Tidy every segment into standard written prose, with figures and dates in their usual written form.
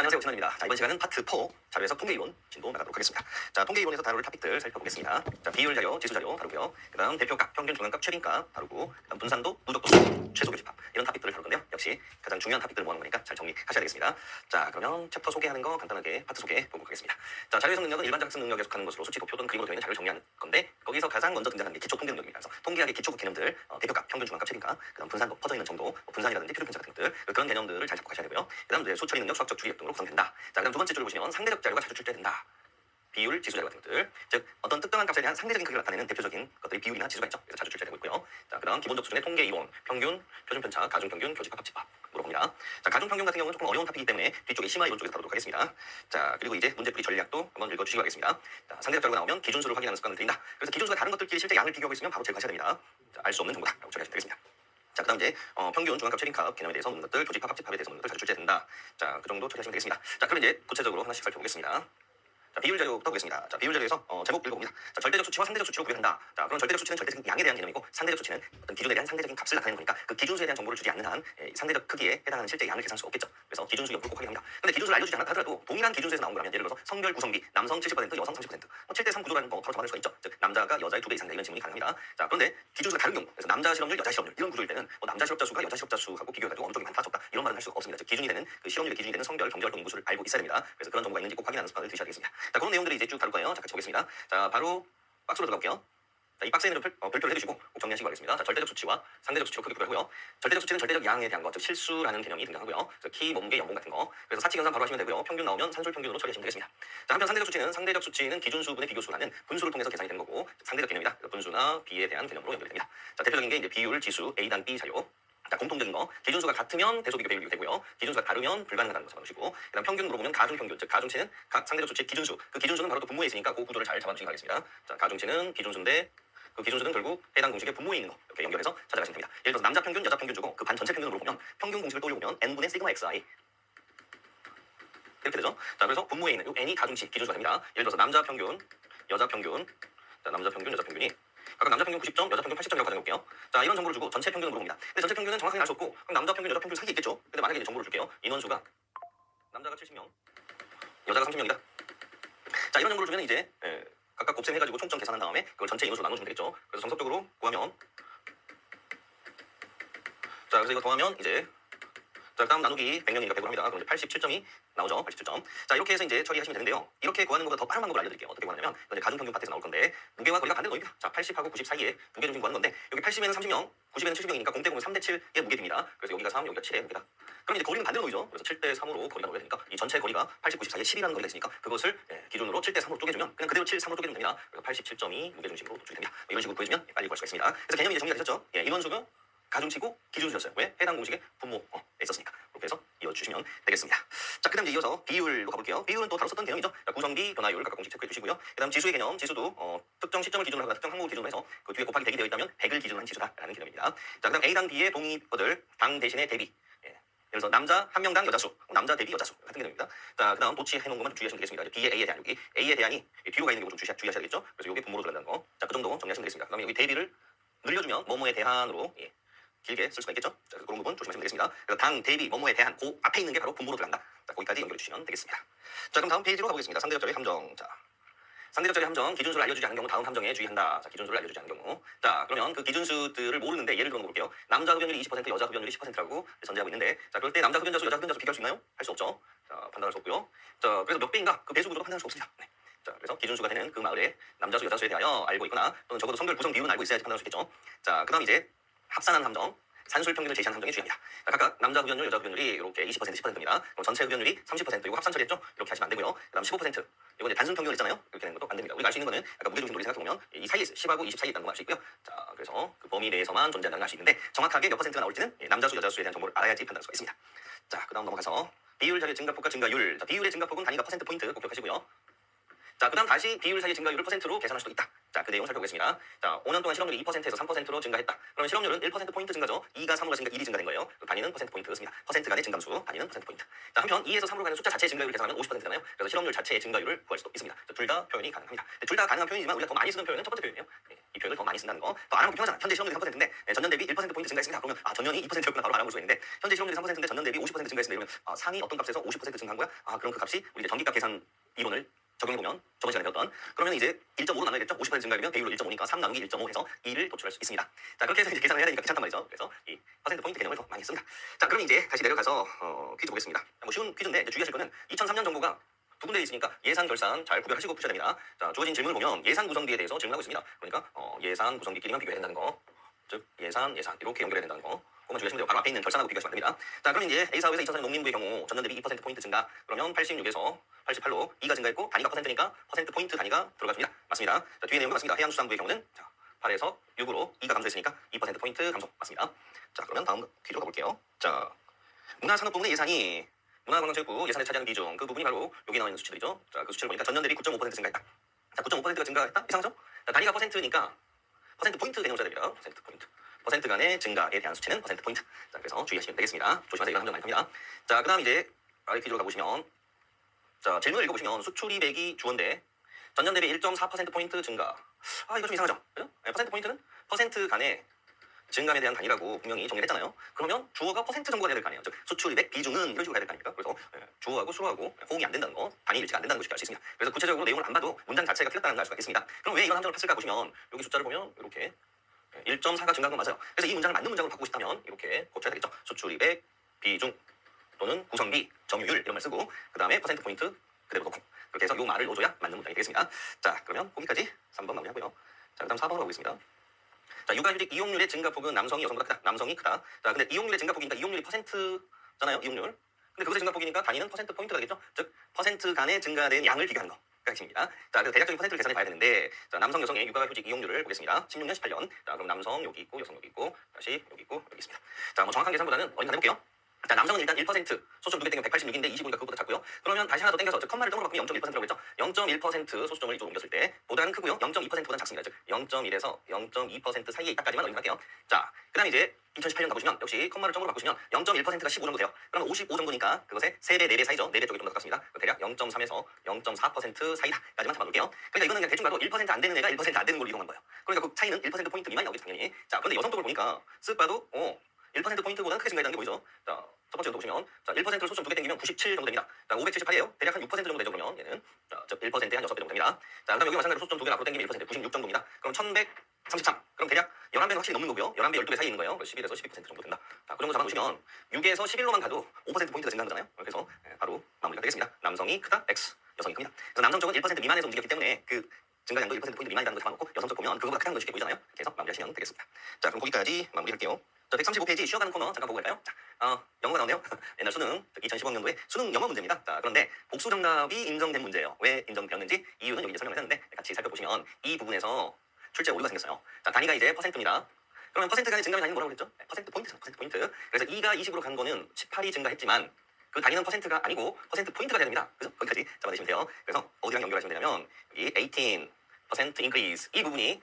안녕하세요. 진원입니다. 자, 이번 시간은 파트 4 자료에서 통계이론 진도 나가도록 하겠습니다. 자, 통계이론에서 다룰 토픽들 살펴보겠습니다. 자, 비율 자료, 지수 자료 다루고요. 그 다음 대표값, 평균, 중간값, 최빈값 다루고, 그 다음 분산도, 누적도, 최소 교집합 이런 토픽들을 다룰 건데요. 역시 가장 중요한 토픽들을 모아놓은 거니까 잘 정리하셔야 되겠습니다. 자, 그러면 챕터 소개하는 거 간단하게 파트 소개 보도록 하겠습니다. 자, 자료 해석 능력은 일반적 학습 능력에 속하는 것으로 수치, 도표 또는 그림으로 되어 있는 자료를 정리하는 건데, 거기서 가장 먼저 등장하는 게 기초 통계 능력입니다. 그래서 통계학의 기초 개념들, 대표값, 평균, 중간값, 최빈값, 그 다음 분산도, 퍼져 있는 정도, 분산이라든지 표준 편차 같은 것들, 그런 개념들을 잘 잡고 가셔야 되고요. 그 다음 수처리 능력, 수학적 주의 등으로 구성된다. 자, 그다음 두 번째 줄을 보시면 상대적 자료가 자주 출제된다. 비율, 지수 자료 같은 것들, 즉 어떤 특정한 값에 대한 상대적인 크기를 나타내는 대표적인 것들이 비율이나 지수가 있죠. 그래서 자주 출제되고 있고요. 자, 그다음 기본적 수준의 통계 이론, 평균, 표준 편차, 가중 평균, 교집합, 합집합 물어봅니다. 자, 가중 평균 같은 경우는 조금 어려운 토픽이기 때문에 뒤쪽에 심화 이론 쪽에서 다루도록 하겠습니다. 자, 그리고 이제 문제풀이 전략도 한번 읽어주시기 바라겠습니다. 자, 상대적 자료가 나오면 기준수를 확인하는 습관을 드린다. 그래서 기준수가 다른 것들끼리 실제 양을 비교하고 있으면 바로 제거하셔야 됩니다. 자, 알 수 없는 정보다라고 처리하시면 되겠습니다. 자, 그다음 이제 평균, 중간값, 최빈값 개념에 대해서 묻는 것들, 교집합, 합집합에 대해서 묻는 것들 자주 출제된다. 자, 그 정도 처리하시면 되겠습니다. 자, 그럼 이제 구체적으로 하나씩 살펴보겠습니다. 자, 비율 자료부터 보겠습니다. 자, 비율 자료에서 제목 읽어봅니다. 자, 절대적 수치와 상대적 수치로 구별한다. 자, 그럼 절대적 수치는 절대적인 양에 대한 개념이고, 상대적 수치는 어떤 기준에 대한 상대적인 값을 나타내는 거니까 그 기준수에 대한 정보를 주지 않는 한 상대적 크기에 해당하는 실제 양을 계산할 수 없겠죠. 그래서 기준수 옆으로 꼭 확인합니다. 근데 기준수를 알려주지 않았다 하더라도 동일한 기준수에서 나온 거라면, 예를 들어서 성별 구성비 남성 70%, 여성 30%, 7대3 구조라는 거 바로 정할 수가 있죠. 즉 남자가 여자의 2배 이상이다 이런 질문이 가능합니다. 자, 그런데 기준수가 다른 경우, 그래서 남자 실업률, 여자 실업률 이런 구조일 때는 남자 실업자 수가 여자 실업자 수하고 비교해가지고 어느 쪽이 많다 적다 이런 말은 할 수가 없습니다. 즉 기준이 되는 그 실업률의 기준이 되는 성별, 경제활동 인구수를 알고 있어야 됩니다. 그래서 그런 정보가 있는지 꼭 확인하는 습관을 들이셔야 되겠습니다. 자, 그런 내용들이 이제 쭉 다룰 거예요. 자, 같이 보겠습니다. 자, 바로 박스로 들어가 볼게요. 자, 이 박스에는 별표를 해주시고 꼭 정리하시기 바라겠습니다. 자, 절대적 수치와 상대적 수치로 크게 구별하고요. 절대적 수치는 절대적 양에 대한 것, 즉 실수라는 개념이 등장하고요. 그래서 키, 몸무게, 연봉 같은 거. 그래서 사치 계산 바로 하시면 되고요. 평균 나오면 산술 평균으로 처리하시면 되겠습니다. 자, 한편 상대적 수치는 기준수분의 비교수라는 분수를 통해서 계산이 되는 거고, 상대적 개념이다. 분수나 비에 대한 개념으로 연결됩니다. 자, 대표적인 게 이제 비율, 지수, A단 B 자료. 자, 공통적인 거, 기준수가 같으면 대소비교 배율비교 되고요. 기준수가 다르면 불가능하다는 거 잡아주시고, 그다음 평균 물어보면 가중평균, 즉 가중치는 각 상대적 수치의 기준수. 그 기준수는 바로 또 분모에 있으니까 그 구조를 잘 잡아주시기 바라겠습니다. 자, 가중치는 기준수인데 그 기준수는 결국 해당 공식의 분모에 있는 거 이렇게 연결해서 찾아가시면 됩니다. 예를 들어서 남자 평균, 여자 평균 주고 그 반 전체 평균을 물어보면 평균 공식을 떠올려보면 n분의 시그마 xi 이렇게 되죠. 자, 그래서 분모에 있는 이 n이 가중치 기준수가 됩니다. 예를 들어서 남자 평균, 여자 평균, 자, 남자 평균, 여자 평균이 각각 남자 평균 90점, 여자 평균 80점이라고 가정해볼게요. 자, 이런 정보를 주고 전체 평균을 물어봅니다. 근데 전체 평균은 정확하게 알 수 없고 그럼 남자 평균, 여자 평균 사이에 있겠죠. 근데 만약에 이제 정보를 줄게요. 인원수가 남자가 70명, 여자가 30명이다. 자, 이런 정보를 주면 이제 각각 곱셈해가지고 총점 계산한 다음에 그걸 전체 인원수로 나눠주면 되겠죠. 그래서 정석적으로 구하면, 자, 그래서 이거 더하면 이제, 자, 다음 나누기 100명이니까 100으로 합니다. 그럼 이제 87점이 나오죠. 87점. 자, 이렇게 해서 이제 처리하시면 되는데요. 이렇게 구하는 것보다 더 빠른 방법을 알려드릴게요. 어떻게 구하냐면 이제 가중평균 파트에서 나올 건데 무게와 거리가 반대로 놓입니다. 자, 80하고 90 사이에 무게중심 구하는 건데 여기 80에는 30명, 90에는 70명이니까 공대 보면 3대 7의 무게입니다. 그래서 여기가 3, 여기가 7의 무게다. 그럼 이제 거리는 반대로 놓이죠. 그래서 7대 3으로 거리가 놓여야 되니까 이 전체 거리가 80, 90 사이에 10이라는 거리가 있으니까 그것을 기준으로 7대 3으로 쪼개주면 그냥 그대로 7, 3으로 쪼개주면 됩니다. 그래서 87점이 무게중심으로 노출이 됩니다. 이런 식으로 구해주면 빨리 구할 수가 있습니다. 그래서 개념이 이제 정리가 되셨죠? 인원수가 가중치고 기준수였어요. 왜? 해당 공식의 분모에 있었으니까. 그렇게 해서 이어주시면 되겠습니다. 자, 그 다음 이제 이어서 비율로 가볼게요. 비율은 또 다뤘었던 개념이죠. 자, 구성비, 변화율 각각 공식 체크해 주시고요. 그 다음 지수의 개념, 지수도 특정 시점을 기준으로 하거나 특정 항목을 기준으로 해서 그 뒤에 곱하기 100이 되어 있다면 100을 기준으로 한 지수다라는 개념입니다. 자, 그 다음 A당 B의 동의어들 당 대신에 대비. 예를 들어서 남자 한 명당 여자수, 남자 대비 여자수 같은 개념입니다. 자, 그 다음 도치해놓은 것만 좀 주의하시면 되겠습니다. B의 A에 대한 여기 A에 대한이 뒤로 가 있는 거 좀 주의하셔야 되겠죠. 그래서 이게 분모로 들어간다는 거. 자, 그 정도 정리하시면 되겠습니다. 그 다음에 여기 대비를 늘려주면 뭐뭐에 대한으로 길게 쓸 수가 있겠죠. 자, 그런 부분 조심하시면 되겠습니다. 그래서 당, 대비, 뭐뭐에 대한 그 앞에 있는 게 바로 분모로 들어간다. 자, 거기까지 연결해 주시면 되겠습니다. 자, 그럼 다음 페이지로 가보겠습니다. 상대적 자료의 함정. 자, 상대적 자료의 함정, 기준수를 알려주지 않은 경우 다음 함정에 주의한다. 자, 기준수를 알려주지 않은 경우. 자, 그러면 그 기준수들을 모르는데 예를 들어 볼게요. 남자 흡연율이 20%, 여자 흡연율이 10%라고 전제하고 있는데, 자, 그럴 때 남자 흡연자 수, 여자 흡연자 수 비교할 수 있나요? 할 수 없죠. 자, 판단할 수 없고요. 자, 그래서 몇 배인가 그 배수 구조도 판단할 수 없습니다. 네. 자, 그래서 기준수가 되는 그 마을의 남자 수, 여자 수에 대하여 알고 있거나 또는 적어도 성별 구성 비율은 알고 있어야지 판단할 수 있겠죠. 자, 그다음 이제 합산한 함정. 산술 평균을 제시하는 함정에 주의합니다. 자, 각각 남자 흡연율, 여자 흡연율이 이렇게 20%, 10%입니다. 그럼 전체 흡연율이 30%, 이거 합산 처리했죠? 이렇게 하시면 안 되고요. 그다음 15%, 이거 이제 단순 평균을 했잖아요. 이렇게 되는 것도 안 됩니다. 우리가 알 수 있는 거는 아까 무게중심 논리 생각해보면 이 사이에 10하고 20 사이에 있다는 걸 알 수 있고요. 자, 그래서 그 범위 내에서만 존재한다는 걸 알 수 있는데 정확하게 몇 퍼센트가 나올지는 남자 수, 여자 수에 대한 정보를 알아야지 판단할 수가 있습니다. 자, 그다음 넘어가서 비율 자료의 증가폭과 증가율. 자, 비율의 증가폭은 단위가 퍼센트 포인트 꼭 기억하시고요. 자, 그 다음 다시 비율 사이의 증가율을 %로 계산할 수도 있다. 자, 그 내용 살펴보겠습니다. 자, 5년 동안 실업률이 2%에서 3%로 증가했다. 그러면 실업률은 1%포인트 증가죠. 2가 3으로 증가, 1이 증가된 거예요. 단위는 %포인트였습니다. 퍼센트 간의 증감수, 단위는 %포인트. 자, 한편 2에서 3으로 가는 숫자 자체의 증가율을 계산하면 50%잖아요. 그래서 실업률 자체의 증가율을 구할 수도 있습니다. 둘 다 표현이 가능합니다. 둘 다 가능한 표현이지만 우리가 더 많이 쓰는 표현은 첫 번째 표현이에요. 이 표현을 더 많이 쓴다는 거. 더 안 하면 평하잖아. 현재 실업률이 3%인데 전년 대비 1%포인트 증가했습니다. 그러면 전년이 2%였구나 바로 알아볼 수가 있는데 현재 실업률이 3%인데 전년 대비 50% 증가했습니다. 이러면 상위 어떤 값에서 50% 증가한 거야? 그럼 그 값이 우리 이제 전기값 계산 이론을 적용해보면 저번 시간에 배웠던 그러면 이제 1.5로 나눠야겠죠. 50% 증가하면 배율로 1.5니까 3 나누기 1.5 해서 2를 도출할 수 있습니다. 자, 그렇게 해서 이제 계산을 해야 되니까 귀찮단 말이죠. 그래서 이 퍼센트 포인트 개념을 더 많이 씁니다. 자, 그럼 이제 다시 내려가서 퀴즈 보겠습니다. 뭐 쉬운 퀴즈인데 이제 주의하실 거는 2003년 정보가 두 군데에 있으니까 예산 결산 잘 구별하시고 푸셔야 됩니다. 자, 주어진 질문을 보면 예산 구성비에 대해서 질문하고 있습니다. 그러니까 예산 구성비끼리만 비교해야 된다는 거, 즉 예산 이렇게 연결해야 된다는 거. 그만 주의하시면 돼요. 바로 앞에 있는 결산하고 비교하시면 안 됩니다. 자, 그럼 이제 A사업에서 2004년 농민부의 경우 전년 대비 2%포인트 증가. 그러면 86에서 88로 2가 증가했고 단위가 퍼센트니까 퍼센트 포인트 단위가 들어가줍니다. 맞습니다. 자, 뒤에 내용도 맞습니다. 해양수산부의 경우는 자, 8에서 6으로 2가 감소했으니까 2% 포인트 감소. 맞습니다. 자, 그러면 다음 퀴즈로 가볼게요. 자, 문화산업 부문의 예산이 문화관광체육부 예산에 차지하는 비중, 그 부분이 바로 여기 나와 있는 수치들이죠. 자, 그 수치를 보니까 전년 대비 9.5% 증가했다. 자, 9.5%가 증가했다? 이상하죠? 자, 단위가 퍼센트니까 퍼센트 포인트 개념을 써야 됩니다. 퍼센트 포인트. 퍼센트 간의 증가에 대한 수치는 퍼센트 포인트. 자, 그래서 주의하시면 되겠습니다. 조심하세요. 이건 함정 많이 큽니다. 자, 그 다음 이제 아래 퀴즈로 가보시면 자, 질문을 읽어보시면 수출입액이 주어인데 전년 대비 1.4% 포인트 증가. 이거 좀 이상하죠? 그죠? 네, 퍼센트 포인트는 퍼센트 간의 증감에 대한 단위라고 분명히 정리를 했잖아요. 그러면 주어가 퍼센트 정도가 돼야 될 거 아니에요. 즉 수출입액 비중은 이런 식으로 가야 될 거 아닙니까? 그래서 주어하고 수어하고 호응이 안 된다는 거, 단위 일치가 안 된다는 걸 쉽게 알 수 있습니다. 그래서 구체적으로 내용을 안 봐도 문장 자체가 틀렸다는 걸 알 수가 있습니다. 그럼 왜 이런 함정을 팠을까 보시면 여기 숫자를 보면 이렇게 1.4가 증가한 건 맞아요. 그래서 이 문장을 맞는 문장으로 바꾸고 싶다면 이렇게 고쳐야 되겠죠. 수출입액 비중 또는 구성비 점유율 이런 말 쓰고 그 다음에 퍼센트 포인트 그대로 놓고 그렇게 해서 이 말을 넣어줘야 맞는 문장이 되겠습니다. 자, 그러면 거기까지 3번 마무리하고요. 자, 그 다음 4번으로 가보겠습니다. 자, 육아휴직 이용률의 증가폭은 남성이 여성보다 크다. 남성이 크다. 자, 근데 이용률의 증가폭이니까 이용률이 퍼센트잖아요. 이용률. 근데 그것의 증가폭이니까 단위는 퍼센트 포인트가 되겠죠. 즉 퍼센트 간의 증가된 양을 비교하는 거. 핵심입니다. 자, 그래서 대략적인 퍼센트를 계산해 봐야 되는데 자, 남성 여성의 육아휴직 이용률을 보겠습니다. 16년 18년. 자, 그럼 남성 여기 있고 여성 여기 있고 다시 여기 있고 여기 있습니다. 자, 뭐 정확한 계산보다는 어딘가 해볼게요. 자, 남성은 일단 1% 소수점 2개 땡기면 186인데 25니까 그것보다 작고요. 그러면 다시 하나 더 땡겨서 즉 컴마를 점으로 바꾸면 0.1%라고 했죠. 0.1% 소수점을 이쪽으로 옮겼을 때 보다는 크고요. 0.2%보다는 작습니다. 즉 0.1에서 0.2% 사이에 있다까지만 어딘가 할게요. 자, 그 다음에 이제 2018년 가보시면 역시 컴마를 점으로 바꾸시면 0.1%가 15 정도 돼요. 그럼 55 정도니까 그것의 3배, 4배 사이죠. 4배 쪽이 좀 더 가깝습니다. 대략 0.3에서 0.4% 사이다까지만 잡아놓을게요. 그러니까 이거는 그냥 대충 봐도 1%안 되는 애가 1%안 되는 걸로 이동한 거예요. 그러니까 그 차이는 1%포인트 미만이 나오겠죠, 당연히. 자, 그런데 여성 쪽을 보니까 쓱 봐도 1%포인트보다는 크게 증가했다는 게 보이죠? 자, 첫 번째로 보시면 자, 1%를 소수점 2개 땡기면 97 정도 됩니다. 자, 578이에요. 대략 한 6% 정도 되죠, 그러면 얘는. 자, 즉 1%에 한 6배 정도 됩니다. 자, 그다음 여기 마찬가지로 소수점 2개를 앞으로 땡기면 1% 96 정도입니다. 그럼 1133. 그럼 대략 11배는 확실히 넘는 거고요. 11배, 12배 사이에 있는 거예요. 11에서 12% 정도 된다. 자, 그 정도 잡아놓으시면 6에서 11로만 가도 5% 포인트가 증가한 거잖아요. 그래서 바로 마무리가 되겠습니다. 남성이 크다, X. 여성이 큽니다. 그래서 남성 쪽은 1% 미만에서 움직였기 때문에 그 증가량도 1%포인트 미만이라는 걸 잡아놓고 여성 쪽 보면 그거보다 크다는 걸 쉽게 보이잖아요. 이렇게 해서 마무리하시면 되겠습니다. 자, 그럼 거기까지 마무리할게요. 자, 135페이지 쉬어가는 코너 잠깐 보고 갈까요? 자, 영어가 나오네요. 옛날 수능, 2015학년도에 수능 영어 문제입니다. 자, 그런데 복수 정답이 인정된 문제예요. 왜 인정되었는지 이유는 여기 설명을 했는데 같이 살펴보시면 이 부분에서 출제 오류가 생겼어요. 자, 단위가 이제 퍼센트입니다. 그러면 퍼센트 간의 증가의 단위는 뭐라고 그랬죠? 퍼센트 포인트죠. 퍼센트 포인트. 그래서 2가 20으로 간 거는 18이 증가했지만 그 단위는 퍼센트가 아니고 퍼센트 포인트가 돼야 됩니다. 그래서 거기까지 잡아내시면 돼요. 그래서 어디랑 연결하시면 되냐면 이 18% increase 이 부분이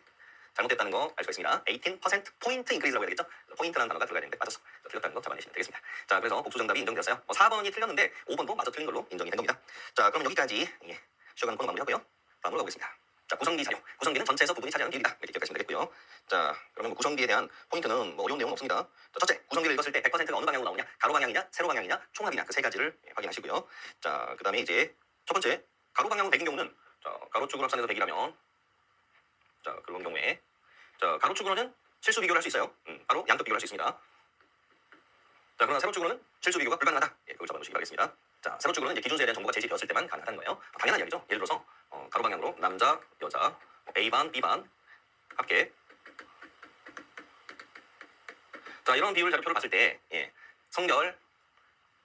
잘못됐다는 거 알 수가 있습니다. 18% 포인트 인크리즈라고 해야 되겠죠? 포인트라는 단어가 들어가야 되는데 빠졌어. 틀렸다는 거 잡아내시면 되겠습니다. 자, 그래서 복수 정답이 인정되었어요. 4번이 틀렸는데 5번도 마저 틀린 걸로 인정이 된 겁니다. 자, 그럼 여기까지 쉬어가는 코너 마무리하고요. 다음으로 가보겠습니다. 자, 구성비 사용. 구성비는 전체에서 부분이 차지하는 비율이다. 이렇게 기억하시면 되겠고요. 자, 그러면 구성비에 대한 포인트는 어려운 내용은 없습니다. 자, 첫째, 구성비를 읽었을 때 100%가 어느 방향으로 나오냐? 가로 방향이냐? 세로 방향이냐? 총합이냐? 그 세 가지를 확인하시고요. 자, 그 다음에 이제 첫 번째, 가로 방향으로 100인 경우는 자, 가로축으로 합산해서 100이라면 자, 그런 경우에 자, 가로축으로는 실수 비교를 할 수 있어요. 바로 양쪽 비교를 할 수 있습니다. 자, 그러나 세로축으로는 실수 비교가 불가능하다. 그걸 잡아놓으시기 바라겠습니다. 자, 세로축으로는 이제 기준수에 대한 정보가 제시되었을 때만 가능하다는 거예요. 당연한 이야기죠. 예를 들어서 가로 방향으로 남자, 여자, A반, B반 합계. 자, 이런 비율 자료표를 봤을 때 성별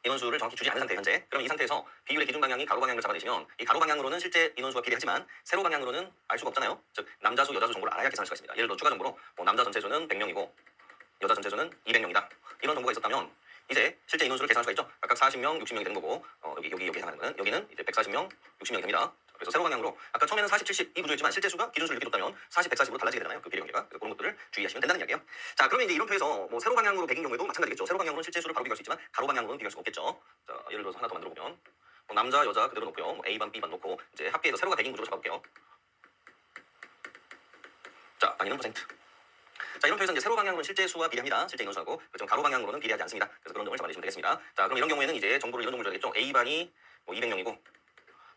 인원수를 정확히 주지 않은 상태 현재. 그럼 이 상태에서 비율의 기준 방향이 가로 방향을 잡아내시면 이 가로 방향으로는 실제 인원수가 비례하지만 세로 방향으로는 알 수가 없잖아요. 즉 남자수, 여자수 정보를 알아야 계산할 수가 있습니다. 예를 들어 추가 정보로 남자 전체 수는 100명이고 여자 전체 수는 200명이다. 이런 정보가 있었다면 이제 실제 인원수를 계산할 수가 있죠. 각각 40명, 60명이 되는 거고 여기 계산하는 거는 여기는 이제 140명, 60명이 됩니다. 그래서 세로 방향으로 아까 처음에는 40, 70 이 구조였지만 실제 수가 기준수를 이렇게 뒀다면 40, 140으로 달라지게 되잖아요. 그 비례 관계가. 그래서 그런 것들을 주의하시면 된다는 이야기예요. 자, 그러면 이제 이론표에서 뭐 세로 방향으로 100인 경우에도 마찬가지겠죠. 세로 방향으로는 실제 수를 바로 비교할 수 있지만 가로 방향으로는 비교할 수가 없겠죠. 자, 예를 들어서 하나 더 만들어 보면 남자, 여자 그대로 놓고요. A반, B반 놓고 이제 합계해서 세로가 100인 구조로 잡아볼게요. 자, 단위는 퍼센트. 자, 이런 표에서 이제 세로 방향으로는 실제 수와 비례합니다. 실제 인원수하고. 그렇지만 가로 방향으로는 비례하지 않습니다. 그래서 그런 점을 잡아주시면 되겠습니다. 자, 그럼 이런 경우에는 이제 정보를 이런 정보를 줘야겠죠. A반이 뭐 200명이고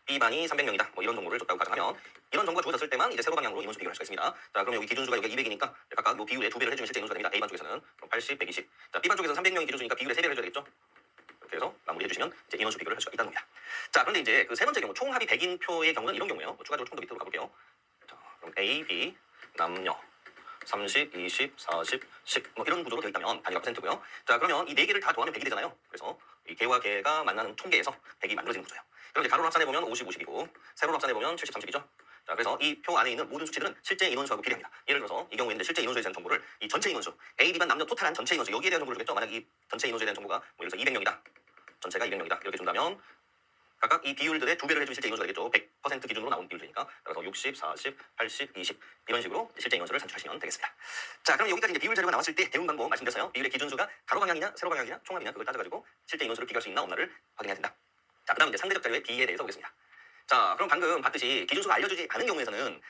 B반이 300명이다. 뭐 이런 정보를 줬다고 가정하면 이런 정보가 주어졌을 때만 이제 세로 방향으로 인원수 비교를 할 수가 있습니다. 자, 그럼 여기 기준수가 여기 200이니까 각각 요 비율의 2배를 해주면 실제 인원수가 됩니다. A반 쪽에서는 그럼 80, 120. 자, B반 쪽에서는 300명이 기준수니까 비율의 3배를 해줘야 되겠죠. 이렇게 해서 마무리해 주시면 이제 인원수 비교를 할 수가 있다는 겁니다. 자, 그런데 이제 그 세 번째 경우 총합이 100인 표의 경우는 이런 경우예요. 추가적으로 좀 더 밑으로 가볼게요. 자, 그럼 A, B, 남녀 30, 20, 40, 10 뭐 이런 구조로 되어 있다면 단위가 %고요. 자, 그러면 이 네 개를 다 더하면 100이 되잖아요. 그래서 이 개와 개가 만나는 총계에서 100이 만들어지는 구조예요. 그럼 이제 가로로 합산해 보면 50, 50이고 세로로 합산해 보면 70, 30이죠. 자, 그래서 이 표 안에 있는 모든 수치들은 실제 인원수하고 비례합니다. 예를 들어서 이 경우에는 실제 인원수에 대한 정보를 이 전체 인원수 A, B반 남녀 토탈한 전체 인원수 여기에 대한 정보를 주겠죠. 만약 이 전체 인원수에 대한 정보가 뭐 예를 들어서 200명이다. 전체가 200명이다. 이렇게 준다면 각각 이 비율들의 2배를 해주면 실제 인원수가 되겠죠. 100% 기준으로 나온 비율이니까. 그래서 60, 40, 80, 20 이런 식으로 실제 인원수를 산출하시면 되겠습니다. 자, 그럼 여기까지 이제 비율 자료가 나왔을 때 배운 방법 말씀드렸어요. 비율의 기준수가 가로 방향이냐, 세로 방향이냐, 총합이냐 그걸 따져가지고 실제 인원수를 비교할 수 있나 없나를 확인해야 된다. 자, 그다음 이제 상대적 자료의 비에 대해서 보겠습니다. 자, 그럼 방금 봤듯이 기준수가 알려주지 않은 경우에서는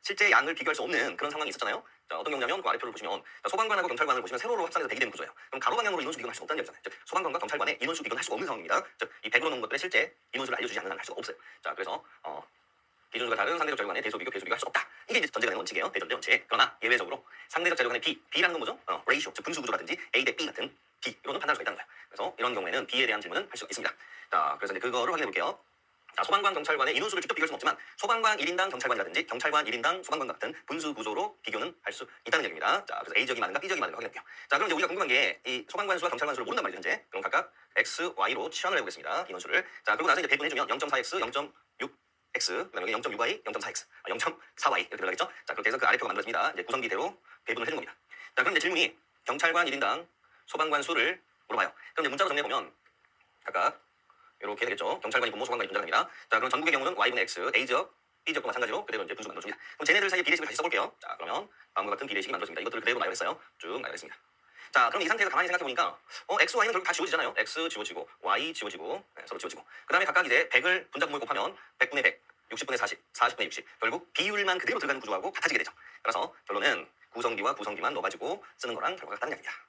실제 양을 비교할 수 없는 그런 상황이 있었잖아요. 자, 어떤 경우냐면 그 아래표를 보시면 자, 소방관하고 경찰관을 보시면 세로로 합산해서 100이 되는 구조예요. 그럼 가로 방향으로 인원수 비교는 할 수 없다는 얘기잖아요. 즉, 소방관과 경찰관의 인원수 비교는 할 수가 없는 상황입니다. 즉, 이 100으로 놓은 것들의 실제 인원수를 알려주지 않는 한 할 수가 없어요. 자, 그래서 기준수가 다른 상대적 자료 간의 대소 비교, 배수 비교 할 수 없다. 이게 이제 전제가 되는 원칙이에요. 대전제 원칙. 그러나 예외적으로 상대적 자료 간의 B라는 건 뭐죠? 레이쇼, 즉 분수 구조라든지 A 대 B 같은 B로는 판단할 수가 있다는 거예요. 그래서 이런 경우에는 B에 대한 질문은 할 수 있습니다. 자, 그래서 이제 그거를 확인해 볼게요. 자, 소방관, 경찰관의 인원수를 직접 비교할 수는 없지만 소방관 1인당 경찰관이라든지 경찰관 1인당 소방관 같은 분수 구조로 비교는 할 수 있다는 얘기입니다. 자, 그래서 A적이 많은가 B적이 많은가 확인할게요. 자, 그럼 이제 우리가 궁금한 게 이 소방관 수와 경찰관 수를 모른단 말이죠, 현재. 그럼 각각 X, Y로 치환을 해보겠습니다. 인원수를. 자, 그리고 나서 이제 배분해주면 0.4X, 0.6X, 그다음에 여기 0.6Y, 0.4X, 0.4Y 이렇게 들어가겠죠. 자, 그렇게 해서 그 아래표가 만들어집니다. 이제 구성비대로 배분을 해준 겁니다. 자, 그럼 이제 질문이 경찰관 1인당 소방관 수를 물어봐요. 그럼 이제 문자로 정리해보면 각각 이렇게 되겠죠. 경찰관이 분모, 소방관이 분자입니다. 자, 그럼 전국의 경우는 Y분의 X, A지역, B지역과 마찬가지로 그대로 이제 분수가 만들어집니다. 그럼 쟤네들 사이의 비례식을 다시 써볼게요. 자, 그러면 다음과 같은 비례식이 만들어집니다. 이것들을 그대로 나열했어요. 쭉 나열했습니다. 자, 그럼 이 상태에서 가만히 생각해보니까 X, Y는 결국 다 지워지잖아요. X 지워지고 Y 지워지고 서로 지워지고 그 다음에 각각 이제 100을 분자 분모에 곱하면 100분의 100, 60분의 40, 40분의 60 결국 비율만 그대로 들어가는 구조하고 같아지게 되죠. 그래서 결론은 구성비와 구성비만 넣어가지고 쓰는 거랑 결과가 같다는 이야기입니다.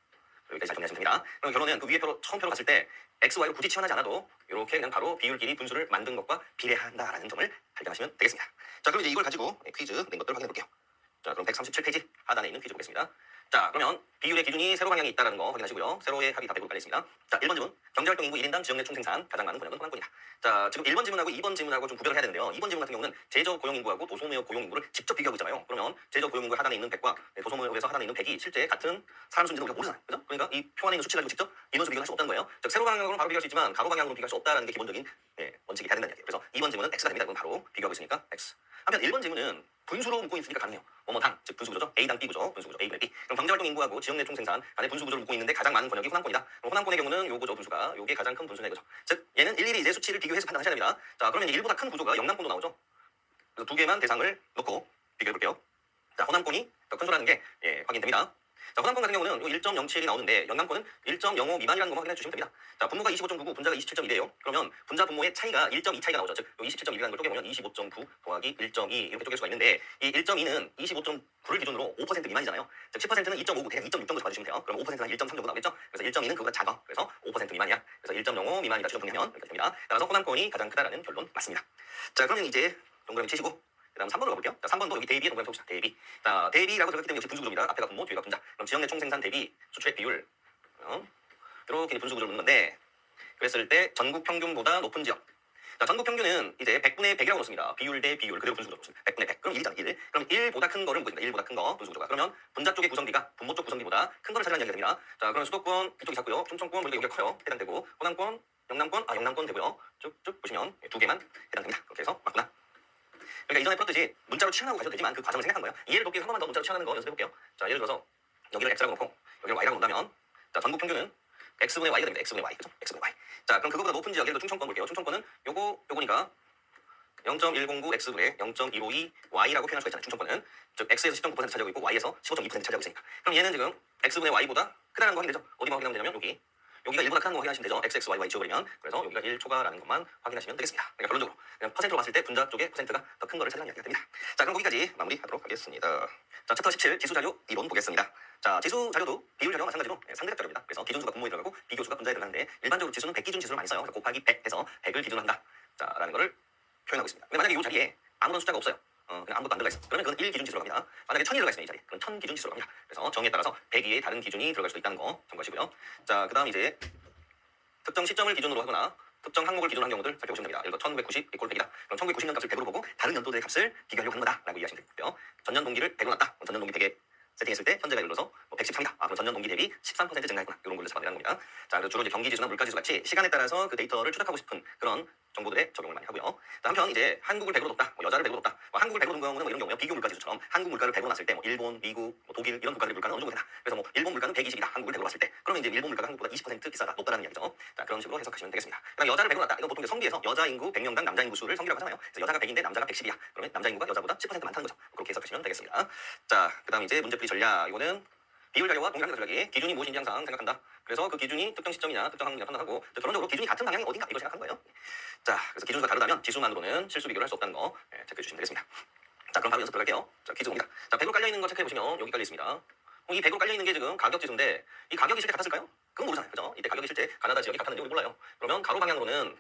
여기까지 잘 정리하시면 됩니다. 그럼 결론은 그 위에 표로 처음 표로 갔을 때 X, Y로 굳이 치환하지 않아도 이렇게 그냥 바로 비율끼리 분수를 만든 것과 비례한다라는 점을 발견하시면 되겠습니다. 자, 그럼 이제 이걸 가지고 퀴즈 낸 것들을 확인해 볼게요. 자, 그럼 137페이지 하단에 있는 퀴즈 보겠습니다. 자, 그러면 비율의 기준이 세로 방향이 있다는 거 확인하시고요. 세로의 합이 다 100으로 깔려있습니다. 자, 1번 질문. 경제활동 인구 1인당 지역 내 총생산 가장 많은 분야는 호남권이다. 자, 지금 1번 질문하고 2번 질문하고 좀 구별을 해야 되는데요. 2번 질문 같은 경우는 제저 고용인구하고 도소무역 고용인구를 직접 비교하고 있잖아요. 그러면 제저 고용인구 하단에 있는 100과 도소무역에서 하단에 있는 100이 실제 같은 사람 수인지는 우리가 모르잖아요. 그죠? 그러니까 이 표 안에 있는 수치 가지고 직접 인원수 비교할 수 없다는 거예요. 즉, 세로 방향으로 바로 비교할 수 있지만 가로 방향으로 비교할 수 없다는 게 기본적인 원칙이 돼야 된다는 얘기예요. 그래서 2번 질문은 X가 됩니다. 이건 바로 비교하고 있으니까 X. 한편 1번 질문은 분수로 묶고 있으니까 가능해요. 뭐뭐당, 즉 분수 구조죠. A당 B 구조, 분수 구조 A분의 B. 그럼 경제활동 인구하고 지역 내 총생산 간의 분수 구조를 묶고 있는데 가장 많은 권역이 호남권이다. 그럼 호남권의 경우는 요 구조 분수가 요게 가장 큰 분수네 이거죠. 즉 얘는 일일이 이제 수치를 비교해서 판단하셔야 됩니다. 자, 그러면 이제 1보다 큰 구조가 영남권도 나오죠. 그래서 두 개만 대상을 놓고 비교해 볼게요. 자, 호남권이 더 큰 수라는 게 확인됩니다. 자, 호남권 같은 경우는 1.07이 나오는데 영남권은 1.05 미만이라는 것만 확인해 주시면 됩니다. 자, 분모가 25.9고 분자가 27.1이에요. 그러면 분자 분모의 차이가 1.2 차이가 나오죠. 즉 27.1이라는 걸 쪼개보면 25.9 더하기 1.2 이렇게 쪼갤 수가 있는데 이 1.2는 25.9를 기준으로 5% 미만이잖아요. 즉 10%는 2.5고 대략 2.6 정도 봐주시면 돼요. 그럼 5%는 1.3 정도 나오겠죠. 그래서 1.2는 그보다 작아. 그래서 5% 미만이야. 그래서 1.05 미만이다 추정 정리하면 이렇게 됩니다. 따라서 호남권이 가장 크다라는 결론 맞습니다. 자, 그러면 이제 동그라미 치시고 그다음 3번으로 가볼게요. 자, 3번도 여기 대비의 동그라미 쳐봅시다. 대비. 자, 대비라고 들어갔기 때문에 역시 분수 구조입니다. 앞에가 분모, 뒤에가 분자. 그럼 지역 내 총생산 대비 수출액 비율 이렇게 분수 구조를 묻는 건데 그랬을 때 전국 평균보다 높은 지역. 자, 전국 평균은 이제 100분의 100이라고 놓습니다. 비율 대 비율 그대로 분수 구조로 놓습니다. 100분의 100. 그럼 1이잖아. 1. 그럼 1보다 큰 거를 묻습니다. 1보다 큰 거 분수 구조가. 그러면 분자 쪽의 구성비가 분모 쪽 구성비보다 큰 거를 차지하는 얘기가 됩니다. 자, 그럼 수도권 이쪽이 작고요. 충청권 우리가 여기가 커요. 해당되고 호남권, 영남권 되고요. 쭉쭉 보시면 두 개만 해당됩니다. 그렇게 해서 맞구나. 그러니까 이전에 풀었듯이 문자로 치환하고 가셔도 되지만 그 과정을 생각한 거예요. 이해를 돕기 위해서 한 번만 더 문자로 치환하는 거 연습해볼게요. 자, 예를 들어서 여기를 x라고 놓고 여기를 y라고 놓는다면 자, 전국 평균은 x분의 y가 됩니다. x분의 y. 그죠? x분의 y. 자, 그럼 그거보다 높은 지역 예를 들어 충청권 볼게요. 충청권은 요거니까 0.109 x분의 0.152 y라고 표현할 수가 있잖아요. 충청권은 즉 x에서 10.9% 차지하고 있고 y에서 15.2% 차지하고 있으니까. 그럼 얘는 지금 x분의 y보다 크다는 거 확인되죠? 어디만 확인하면 되냐면 여기 여기가 1보다 큰 거 확인하시면 되죠. XXYY 지워버리면. 그래서 여기가 1 초과라는 것만 확인하시면 되겠습니다. 그러니까 결론적으로 그냥 퍼센트로 봤을 때 분자 쪽에 퍼센트가 더 큰 거를 찾으라는 이야기가 됩니다. 자, 그럼 거기까지 마무리하도록 하겠습니다. 자, 챕터 17 지수 자료 이론 보겠습니다. 자, 지수 자료도 비율 자료와 마찬가지로 상대적 자료입니다. 그래서 기준수가 분모에 들어가고 비교수가 분자에 들어가는데 일반적으로 지수는 100기준 지수를 많이 써요. 그래서 곱하기 100 해서 100을 기준으로 한다. 자, 라는 거를 표현하고 있습니다. 근데 만약에 이 자리에 아무런 숫자가 없어요. 그냥 아무것도 안 들어가 있어. 그러면 그건 1 기준 지수로 갑니다. 만약에 1000이 들어가 있으면 이 자리에 그건 1000 기준 지수로 갑니다. 그래서 정의에 따라서 100 이외에 다른 기준이 들어갈 수도 있다는 거 참고하시고요. 자, 그 다음 이제 특정 시점을 기준으로 하거나 특정 항목을 기준으로 한 경우들 살펴보시면 됩니다. 예를 들어 1990 이꼴 100이다. 그럼 1990년 값을 100으로 보고 다른 연도들의 값을 비교하려고 하는 거다라고 이해하시면 되고요. 전년 동기를 100으로 놨다. 그럼 전년 동기 100에 세팅했을 때 현재가 예를 들어서 113이다. 그럼 전년 동기 대비 13% 증가했구나. 이런 걸로 잡아내는 겁니다. 자, 그래서 주로 이제 경기 지수나 물가 지수 같이 시간에 따라서 그 데이터를 추적하고 싶은 그런 정보들에 적용을 많이 하고요. 한편 이제 한국을 100으로 뒀다, 여자를 100으로 뒀다. 한국을 100으로 둔 경우는 이런 경우요. 비교 물가 지수처럼 한국 물가를 100으로 놨을 때 일본, 미국, 독일 이런 국가들의 물가는 어느 정도 되나. 그래서 일본 물가는 120이다. 한국을 100으로 놨을 때 그러면 이제 일본 물가가 한국보다 20% 비싸다, 높다라는 이야기죠. 자, 그런 식으로 해석하시면 되겠습니다. 그럼 여자를 100으로 놨다. 이건 보통 성비에서 여자 인구 100명당 남자 인구 수를 성비라고 하잖아요. 그래서 여자가 100인데 남자가 110이야. 그러면 남자 인구가 여자보다 10% 많다는 거죠. 그렇게 해석하시면 되겠습니다. 자, 그다음 이제 문제풀이 전략. 이거는 비율 자료와 동일한 전략이 기준이 무엇인지 항상 생각한다. 그래서 그 기준이 특정 시점이냐 특정 항목이냐 판단하고 결론적으로 기준이 같은 방향이 어딘가 이걸 생각한 거예요. 자, 그래서 기준수가 다르다면 지수만으로는 실수 비교를 할 수 없다는 거 체크해 주시면 되겠습니다. 자, 그럼 바로 연습 들어갈게요. 자, 퀴즈 옵니다. 자, 100으로 깔려있는 거 체크해 보시면 여기 깔려 있습니다. 이 100으로 깔려있는 게 지금 가격 지수인데 이 가격이 실제 같았을까요? 그건 모르잖아요. 그죠? 이때 가격이 실제 가나다 지역이 같았는지 우리 몰라요. 그러면 가로 방향으로는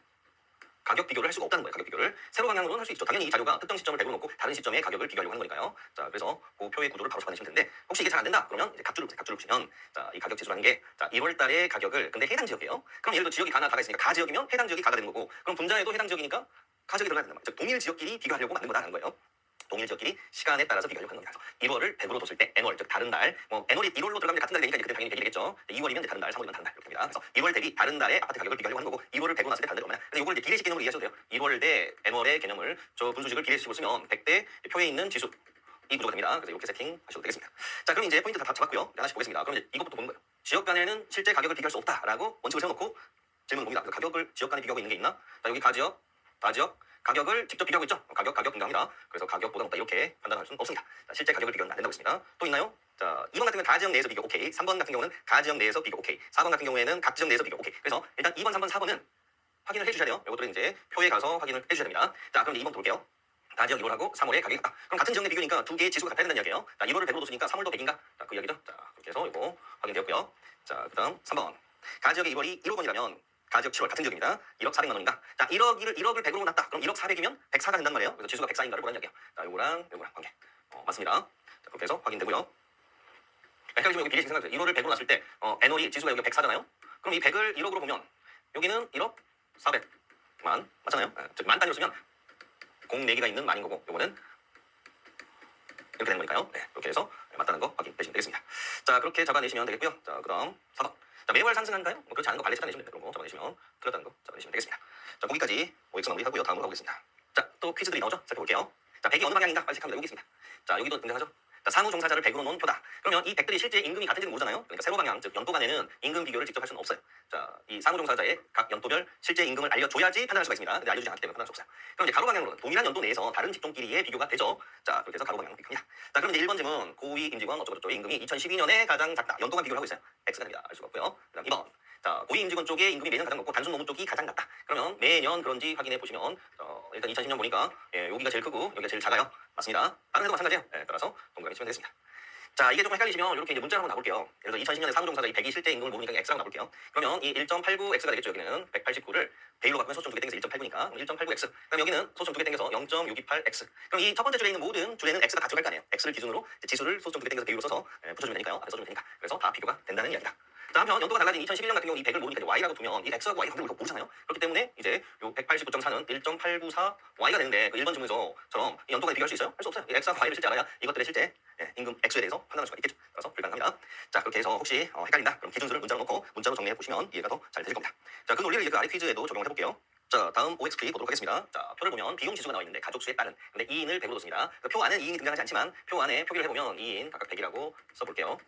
가격 비교를 할 수가 없다는 거예요. 가격 비교를 세로 방향으로는 할 수 있죠. 당연히 이 자료가 특정 시점을 100으로 놓고 다른 시점에 가격을 비교하려고 하는 거니까요. 자, 그래서 그 표의 구조를 바로 잡아내시면 되는데 혹시 이게 잘 안 된다 그러면 이제 갑주를 보세요. 갑주를 보시면 자, 이 가격 지수라는 게 자, 1월 달의 가격을 근데 해당 지역이에요. 그럼 예를 들어 지역이 가나 가가 있으니까 가 지역이면 해당 지역이 가가 되는 거고 그럼 분자에도 해당 지역이니까 가 지역이 들어가야 된단 말이에요. 즉 동일 지역끼리 비교하려고 만든 거다라는 거예요. 동일 지역끼리 시간에 따라서 비교하려고 하는 겁니다. 그래서 1월을 100으로 뒀을 때 N월, 즉 다른 달, N월이 1월로 들어가면 같은 달이 되니까 그때 당연히 100이 되겠죠. 2월이면 다른 달, 3월이면 다른 달 이렇게 됩니다. 그래서 1월 대비 다른 달의 아파트 가격을 비교하려고 하는 거고 2월을 100으로 놨을 때 다른 달이 얼마냐. 그래서 이걸 이제 기계식 개념으로 이해하셔도 돼요. 1월 대 N월의 개념을 저 분수식을 기계식으로 쓰면 100대 표에 있는 지수 이 구조가 됩니다. 그래서 이렇게 세팅하셔도 되겠습니다. 자, 그럼 이제 포인트 다 잡았고요. 하나씩 보겠습니다. 그럼 이제 이것부터 보는 거예요. 지역 간에는 실제 가격을 비교할 수 없다라고 원칙을 세워놓고 질문 봅니다. 그래서 가격을 지역 간에 비교하고 있는 게 있나? 자, 여기 가지역, 다지역 가격을 직접 비교하고 있죠. 가격 등장합니다. 그래서 가격보다 높다 이렇게 판단할 수는 없습니다. 자, 실제 가격을 비교는 안 된다고 했습니다. 또 있나요? 자, 2번 같은 경우는 다지역 내에서 비교 오케이. 3번 같은 경우는 가지역 내에서 비교 오케이. 4번 같은 경우에는 각 지역 내에서 비교 오케이. 그래서 일단 2번, 3번, 4번은 확인을 해주셔야 돼요. 이것들은 이제 표에 가서 확인을 해주셔야 됩니다. 자, 그럼 2번 볼게요. 다지역 1월하고 3월의 가격이 같다. 그럼 같은 지역 내 비교니까 두 개의 지수가 같아야 된다는 이야기예요. 자, 1월을 100으로 뒀으니까 3월도 100인가? 자, 그 이야기죠. 자, 그렇게 해서 이거 확인되었고요. 자, 그 다음 3번. 가지역의 1월이 1억 원이라면 가지역 7월 같은 지역입니다. 1억 400만 원입니다. 자, 1억을 100으로 놨다. 그럼 1억 400이면 104가 된단 말이에요. 그래서 지수가 104인가를 보라는 이야기야. 자, 요거랑 관계. 맞습니다. 자, 그렇게 해서 확인되고요. 헷갈리시면 여기 비례식 생각해요. 1월을 100으로 놨을 때 N월이 지수가 여기 104잖아요. 그럼 이 100을 1억으로 보면 여기는 1억 400만 맞잖아요. 즉 만 단위로 쓰면 공 4개가 있는 만인 거고 요거는 이렇게 되는 거니까요. 네, 이렇게 해서 맞다는 거 확인되시면 되겠습니다. 자, 그렇게 잡아내시면 되겠고요. 자, 그 다음 4번. 자, 매월 상승한가요? 뭐 그렇지 않은 거 발레 찾아내시면 됩니다. 그런 거 잡아내시면 틀렸다는 거 잡아내시면 되겠습니다. 자, 거기까지 OX 마무리하고요. 다음으로 가보겠습니다. 자, 또 퀴즈들이 나오죠? 살펴볼게요. 자, 100이 어느 방향인가? 빨리 체크합니다. 여기 있습니다. 자, 여기도 등장하죠? 자, 상호 종사자를 100으로 놓은 표다. 그러면 이 100들이 실제 임금이 같은지는 모르잖아요. 그러니까 세로 방향, 즉 연도 간에는 임금 비교를 직접 할 수는 없어요. 자, 이 상호 종사자의 각 연도별 실제 임금을 알려줘야지 판단할 수가 있습니다. 근데 알려주지 않기 때문에 판단할 수 없어요. 그럼 이제 가로 방향으로는 동일한 연도 내에서 다른 직종끼리의 비교가 되죠. 자, 그렇게 해서 가로 방향으로 비교합니다. 자, 그럼 이제 1번 질문 고위 임직원 어쩌고저쩌고 임금이 2012년에 가장 작다. 연도간 비교를 하고 있어요. X가 됩니다. 알 수가 없고요. 그다음 2번. 자, 고위 임직원 쪽의 임금이 매년 가장 높고 단순 노무 쪽이 가장 낮다. 그러면 매년 그런지 확인해 보시면 일단 2010년 보니까 여기가 제일 크고 여기가 제일 작아요. 맞습니다. 다른 데도 마찬가지예요. 따라서 동그라미 치면 되겠습니다. 자, 이게 조금 헷갈리시면 이렇게 이제 문자로 한번 나볼게요. 예를 들어 2010년에 사무종사자 이 100이 실제 임금을 모으니까 X라고 나볼게요. 그러면 이 1.89X가 되겠죠. 여기는 189를 베일로 바꾸면 소수점 2개 땡겨서 1.89니까 1.89X. 그럼 여기는 소수점 2개 땡겨서 0.628X. 그럼 이 첫 번째 줄에 있는 모든 줄에는 X가 다 들어갈 거 아니에요. X를 기준으로 지수를 소수점 2개 땡겨서 베일로 써서 붙여주면 되니까요. 앞에 써주면 되니까. 그래서 다 비교가 된다는 이야기다. 자, 한편 연도가 달라진 2011년 같은 경우 이 100을 모으니까 Y라고 두면 이 X하고 Y가 관계를 모르잖아요. 그렇기 때문에 이제 요 189.4는 1.894Y가 되는데 그 1번 질문에서처럼 이 연도간에 비교할 수 있어요? 할 수 없어요. 이 X하고 Y를 실제 알아야 이것들의 실제 임금 X에 대해서 판단할 수가 있겠죠. 그래서 불가능합니다. 자, 그렇게 해서 혹시 헷갈린다. 그럼 기준수를 문자로 놓고 문자로 정리해 보시면 이해가 더 잘 되실 겁니다. 자, 그 논리를 이제 그 아래 퀴즈에도 적용을 해볼게요. 자, 다음 OXP 보도록 하겠습니다. 자, 표를 보면 비용 지수가 나와 있는데 가족 수에 따른 근데 2인을 100으로 뒀습니다. 그 표 안에 2인이 등장하지 않지만 표 안에 표기를 해보면 2인 각각 100이라고 써볼게요.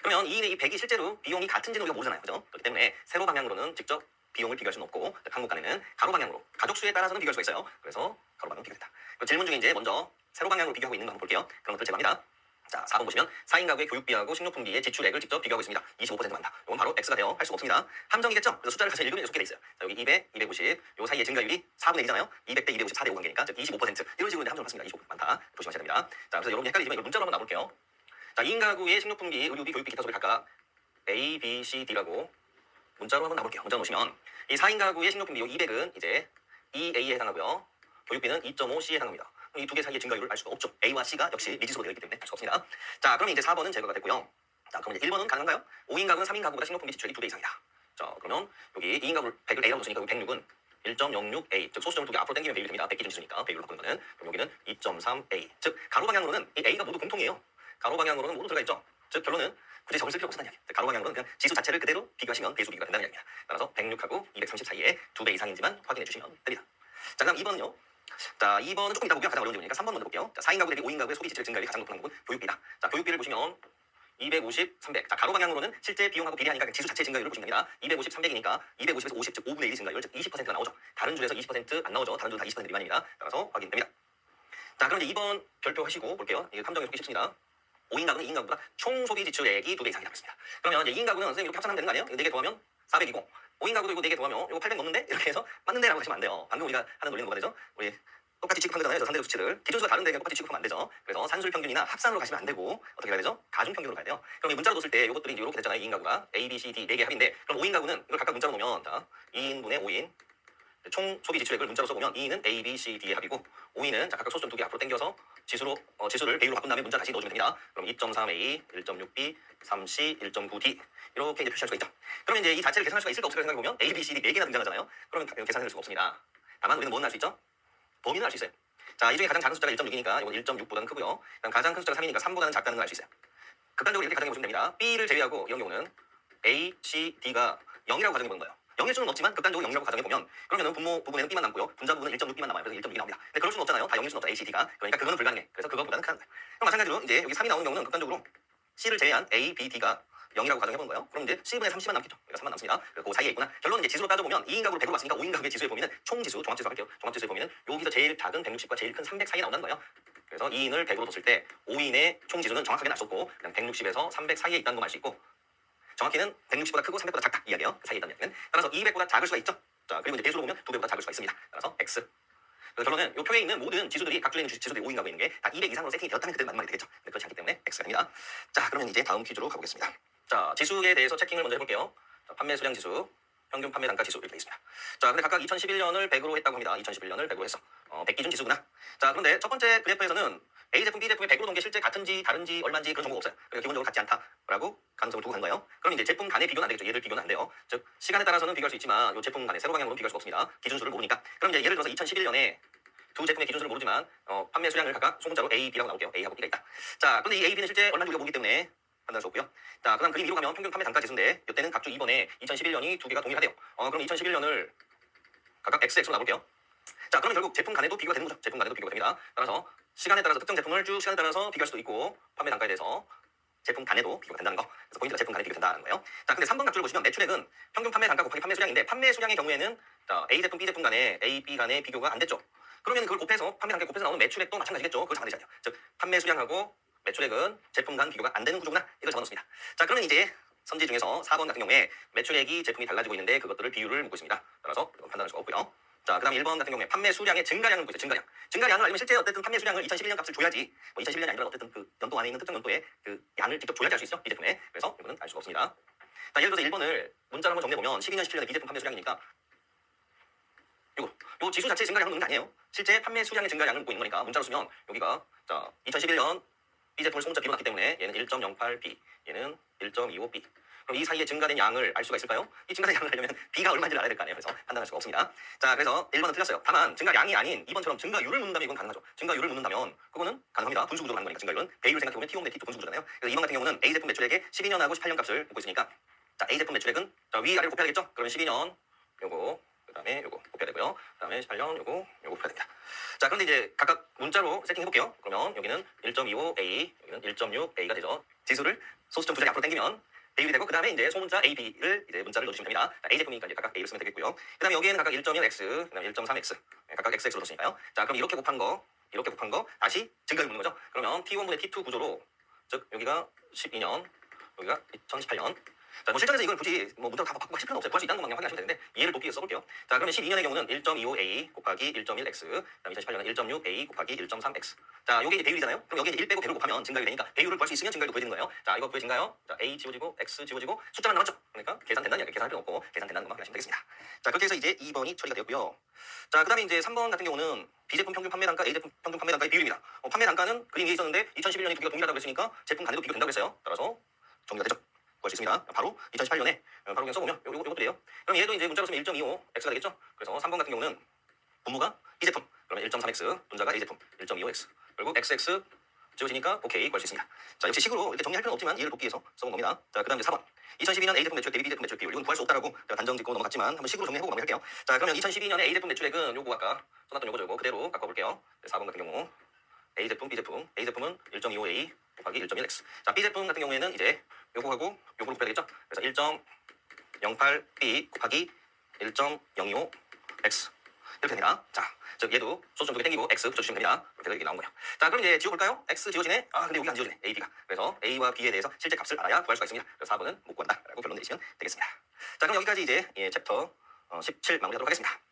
그러면 2인의 이 100이 실제로 비용이 같은지는 우리가 모르잖아요. 그죠? 그렇기 때문에 세로 방향으로는 직접 비용을 비교할 수는 없고 항목 간에는 가로 방향으로 가족 수에 따라서는 비교할 수가 있어요. 그래서 가로 방향 비교했다. 그럼 질문 중에 이제 먼저 세로 방향으로 비교하고 있는 거 한번 볼게요. 그런 것들 제거합니다. 자, 4번 보시면 4인 가구의 교육비하고 식료품비의 지출액을 직접 비교하고 있습니다. 25% 많다. 이건 바로 X X가 돼요. 할 수가 없습니다. 함정이겠죠? 그래서 숫자를 같이 읽으면 이렇게 돼 있어요. 자, 여기 200, 250, 요 사이의 증가율이 4분의 1이잖아요. 200 대 250, 4대 5 관계니까 즉 25%. 이런 식으로 함정을 받습니다. 25% 많다. 조심하셔야 됩니다. 자, 그래서 여러분이 헷갈리지만 이걸 문자로 한번 나볼게요. 자, 2인 가구의 식료품비, 의료비, 교육비, 기타 소비 각각 A, B, C, D라고 문자로 한번 나볼게요. 문자 놓으시면 이 4인 가구의 식료품비 요 200은 이제 2A에 해당하고요. 교육비는 2.5C에 해당합니다. 이 두 개 사이의 증가율을 알 수가 없죠. A와 C가 역시 미지수로 되어 있기 때문에 알 수가 없습니다. 자, 그러면 이제 4번은 제거가 됐고요. 자, 그럼 이제 1번은 가능한가요? 5인 가구는 3인 가구보다 식료품비 지출액이 2배 이상이다. 자, 그러면 여기 2인 가구 100을 A라고 뒀으니까 여기 106은 1.06A, 즉 소수점을 두 개 앞으로 당기면 배율이 됩니다. 100 기준 지수니까 배율로 바꾸는 거는. 그럼 여기는 2.3A, 즉 가로 방향으로는 이 A가 모두 공통이에요. 가로 방향으로는 모두 들어가 있죠. 즉 결론은 굳이 적을 쓸 필요 없다는 이야기예요. 가로 방향으로는 그냥 지수 자체를 그대로 비교하시면 배수 비교가 된다는 이야기입니다. 따라서 106하고 230 사이에 2배 이상인지만 확인해 주시면 됩니다. 자, 그럼 2번은요. 자, 2번은 조금 이따 보고요. 가장 어려운 질문이니까 3번 먼저 볼게요. 자, 4인 가구 대비 5인 가구의 소비 지출액 증가율이 가장 높은 항목은 교육비다. 자, 교육비를 보시면 250, 300. 자, 가로 방향으로는 실제 비용하고 비례하니까 지수 자체 증가율을 보시면 됩니다. 250, 300이니까 250에서 50, 즉 5분의 1이 증가율, 즉 20%가 나오죠. 다른 줄에서 20%안 나오죠. 다른 줄다 20% 미만입니다. 따라서 확인됩니다. 자, 그럼 이제 2번 별표 하시고 볼게요. 이게 함정에 속기 쉽습니다. 5인 가구는 2인 가구보다 총 소비 지출액이 2배 이상이라고 했습니다. 그러면 이제 2인 가구는 선생님 이렇게 합산하면 되는 거 아니에요? 4개 더하면 400이고 5인 가구도 이거 4개 더하면 이거 800 넘는데? 이렇게 해서 맞는데? 라고 하시면 안 돼요. 방금 우리가 하는 논리는 뭐가 되죠? 우리 똑같이 취급한 거잖아요. 저 상대적 수치를. 기준수가 다른데 똑같이 취급하면 안 되죠. 그래서 산술 평균이나 합산으로 가시면 안 되고 어떻게 가야 되죠? 가중 평균으로 가야 돼요. 그럼 이 문자로 뒀을 때 이것들이 이제 이렇게 됐잖아요. 2인 가구가 A, B, C, D 4개 합인데 그럼 5인 가구는 이걸 각각 문자로 놓으면 자 2인분의 5인 총 소비 지출액을 문자로 써보면 2인은 A, B, C, D의 합이고 5인은 자 각각 소수점 2개 앞으로 당겨서 지수를 배율로 바꾼 다음에 문자 다시 넣어주면 됩니다. 그럼 2.3A, 1.6B, 3C, 1.9D 이렇게 이제 표시할 수가 있죠. 그러면 이제 이 자체를 계산할 수가 있을까 없을까 생각해보면 A, B, C, D 4개나 등장하잖아요. 그러면 계산할 수가 없습니다. 다만 우리는 뭐는 알 수 있죠? 범위는 알 수 있어요. 자, 이 중에 가장 작은 숫자가 1.6이니까 이건 1.6보다는 크고요. 그다음 가장 큰 숫자가 3이니까 3보다는 작다는 걸 알 수 있어요. 극단적으로 이렇게 가정해 보시면 됩니다. B를 제외하고 이런 경우는 A, C, D가 0이라고 가정해 보는 거예요. 0일 수는 없지만 극단적으로 0이라고 가정해 보면 그러면은 분모 부분에는 B만 남고요. 분자 부분은 1.6B만 남아요. 그래서 1.6이 나옵니다. 근데 그럴 수는 없잖아요. 다 0일 수는 없죠. A, C, D가. 그러니까 그거는 불가능해. 그래서 그거보다는 큰 거예요. 그럼 마찬가지로 이제 여기 3이 나오는 경우는 극단적으로 C를 제외한 A, B, D가 0이라고 가정해 보는 거예요. 그럼 이제 C분의 30만 남겠죠. 그러니까 3만 남습니다. 그리고 그 사이에 있구나. 결론은 이제 지수로 따져보면 2인 가구로 100으로 봤으니까 5인 가구의 지수의 범위는 총지수, 종합지수 할게요. 종합지수의 범위는 여기서 제일 작은 160과 제일 큰 300 사이에 나온다는 거예요. 그래서 2인을 100으로 뒀을 때 5인의 총지수는 정확하게 알 수 없고 그냥 160에서 300 사이에 있다는 걸 알 수 있고 정확히는 160보다 크고 300보다 작다 이 이야기예요. 그 사이에 있다는 이야기는. 따라서 200보다 작을 수가 있죠. 자, 그리고 이제 배수로 보면 2배보다 작을 수가 있습니다. 따라서 X. 그래서 결론은 이 표에 있는 모든 지수들이 각 줄에 있는 지수들이 5인 가구에 있는 게 다 200 이상으로 세팅이 되었다면 그때 맞는 말이 되겠죠. 근데 그렇지 않기 때문에 X가 됩니다. 자, 그러면 이제 다음 퀴즈로 가보겠습니다. 자, 지수에 대해서 체킹을 먼저 해볼게요. 자, 판매 수량 지수, 평균 판매 단가 지수 이렇게 되어 있습니다. 자, 근데 각각 2011년을 100으로 했다고 합니다. 2011년을 100으로 했어. 100 기준 지수구나. 자, 그런데 첫 번째 그래프에서는 A 제품, B 제품이 100으로 놓은 게 실제 같은지 다른지 얼마인지 그런 정보가 없어요. 그러니까 기본적으로 같지 않다라고 가능성을 두고 간 거예요. 그럼 이제 제품 간의 비교는 안 되겠죠. 얘들 비교는 안 돼요. 즉 시간에 따라서는 비교할 수 있지만 이 제품 간의 세로 방향으로는 비교할 수가 없습니다. 기준수를 모르니까. 그럼 이제 예를 들어서 2011년에 두 제품의 기준수를 모르지만 판매 수량을 각각 소문자로 A, B라고 나올게요. A하고 B가 있다. 자, 그런데 이 A, B는 실제 얼마인지 우리가 모르기 때문에 판단할 수 없고요. 자, 그다음 그림 위로 가면 평균 판매 단가 지수인데 이때는 각주 2번에 2011년이 두 개가 동일하대요. 그럼 2011년을 각각 XX로 나볼게요. 자, 그러면 결국 제품 간에도 비교가 되는 거죠. 제품 간에도 비교가 됩니다. 따라서 시간에 따라서 특정 제품을 쭉 시간에 따라서 비교할 수도 있고 판매 단가에 대해서 제품 간에도 비교가 된다는 거. 그래서 포인트가 제품 간에 비교된다는 거예요. 자, 근데 3번 각주를 보시면 매출액은 평균 판매 단가 곱하기 판매 수량인데 판매 수량의 경우에는 자, A 제품, B 제품 간에 A, B 간에 비교가 안 됐죠. 그러면 그걸 곱해서 판매 단가에 곱해서 나오는 매출액도 마찬가지겠죠. 그걸 잡아내셔야 돼요. 즉 판매 수량하고 매출액은 제품 간 비교가 안 되는 구조구나. 이걸 적어놓습니다. 자, 그러면 이제 선지 중에서 4번 같은 경우에 매출액이 제품이 달라지고 있는데 그것들을 비율을 묻고 있습니다. 따라서 판단할 수가 없고요. 자, 그 다음 1번 같은 경우에 판매 수량의 증가량을 묻고 있어요. 증가량. 증가량을 알면 실제 어쨌든 판매 수량을 2011년 값을 줘야지 2011년이 아니라 어쨌든 그 연도 안에 있는 특정 연도의 그 양을 직접 줘야지 알 수 있죠. 이 제품에. 그래서 이거는 알 수가 없습니다. 자, 예를 들어서 1번을 문자로 한번 정리해보면 12년, 17년의 B 제품 판매 수량이니까 요 지수 자체의 증가량은 넣는 게 아니에요. 실제 판매 수량의 증가량을 묻고 있는 거니까 문자로 쓰면 여기가 자 2011년 B 제품을 소문자 B로 놨기 때문에 얘는 1.08B, 얘는 1.25B. 그럼 이 사이에 증가된 양을 알 수가 있을까요? 이 증가된 양을 알려면 B가 얼마인지를 알아야 될 거 아니에요. 그래서 판단할 수가 없습니다. 자, 그래서 1번은 틀렸어요. 다만 증가량이 아닌 2번처럼 증가율을 묻는다면 이건 가능하죠. 증가율을 묻는다면 그거는 가능합니다. 분수 구조로 하는 거니까 증가율은 배율을 생각해보면 T5 대 T2 분수 구조잖아요. 그래서 2번 같은 경우는 A 제품 매출액의 12년하고 18년 값을 묻고 있으니까 자, A 제품 매출액은 자, 위아래를 곱해야 되겠죠? 그러면 12년 요거 그다음에 요거 곱해야 되고요. 그다음에 18년 요거 곱해야 됩니다. 자, 그런데 이제 각각 문자로 세팅해 볼게요. 그러면 여기는 1.25A, 여기는 1.6A가 되죠. 지수를 소수점 두 자리 앞으로 당기면 배율이 되고 그다음에 이제 소문자 A, B를 이제 문자를 넣어주시면 됩니다. 자, A 제품이니까 이제 각각 A를 쓰면 되겠고요. 그다음에 여기에는 각각 1.1X, 그다음에 1.3X, 각각 XX로 넣었으니까요. 자, 그럼 이렇게 곱한 거 다시 증가율 묻는 거죠. 그러면 T1분의 T2 구조로 즉 여기가 12년, 여기가 2018년. 자, 뭐 실전에서 이걸 굳이 뭐 문자로 다 바꾸고 하실 필요는 없어요. 구할 수 있다는 것만 확인하시면 되는데 이해를 돕기 위해서 써볼게요. 자, 그러면 12년의 경우는 1.25a 곱하기 1.1x, 그다음 2018년은 1.6a 곱하기 1.3x. 자, 요게 이제 배율이잖아요. 그럼 여기 이제 1 빼고 배를 곱하면 증가율이 되니까 배율을 구할 수 있으면 증가율도 구해지는 거예요. 자, 이거 구해진가요? 자, a 지워지고 x 지워지고 숫자만 남았죠. 그러니까 계산된다는 이야기, 계산할 필요 없고 계산된다는 것만 확인하시면 되겠습니다. 자, 그렇게 해서 이제 2번이 처리가 되었고요. 자, 그다음에 이제 3번 같은 경우는 B제품 평균 판매 단가, A제품 평균 판매 단가의 비율입니다. 판매 단가는 그림 위에 있었는데 2011년에 두 개가 동일하다고 했으니까 제품 간에도 비교된다고 했어요. 따라서 정리가 되죠. 구할 수 있습니다. 바로 2018년에 바로 그냥 써보면 요것도 돼요. 그럼 얘도 이제 문자로 쓰면 1.25 x가 되겠죠. 그래서 3번 같은 경우는 분모가 B제품, 그러면 1.3x, 분자가 A제품 1.25x, 그리고 XX 지워지니까 오케이 구할 수 있습니다. 자, 역시 식으로 이렇게 정리할 필요는 없지만 이해를 돕기 위해서 써본 겁니다. 자, 그다음 이제 4번 2012년 A제품 매출액 대비 B제품 매출액 비율, 이건 구할 수 없다라고 제가 단정 짓고 넘어갔지만 한번 식으로 정리해보고 마무리할게요. 자, 그러면 2012년에 A제품 매출액은 요거 아까 써놨던 요거죠. 요거 그대로 바꿔볼게요. 4번 같은 경우 A제품, B제품, A제품은 1.25A 곱하기 1.1x. 자, B제품 같은 경우에는 이제 요거하고 요거로 곱해야 되겠죠. 그래서 1.08B 곱하기 1.025x 이렇게 됩니다. 자, 즉 얘도 소수 좀 두개 땡기고 x 붙여주시면 됩니다. 이렇게 이게 나온 거예요. 자, 그럼 이제 지워볼까요? x 지워지네. 아, 근데 여기 안 지워지네. a, b가. 그래서 a와 b에 대해서 실제 값을 알아야 구할 수가 있습니다. 그래서 4번은 못 구한다라고 결론 내리시면 되겠습니다. 자, 그럼 여기까지 이제 챕터 17 마무리하도록 하겠습니다.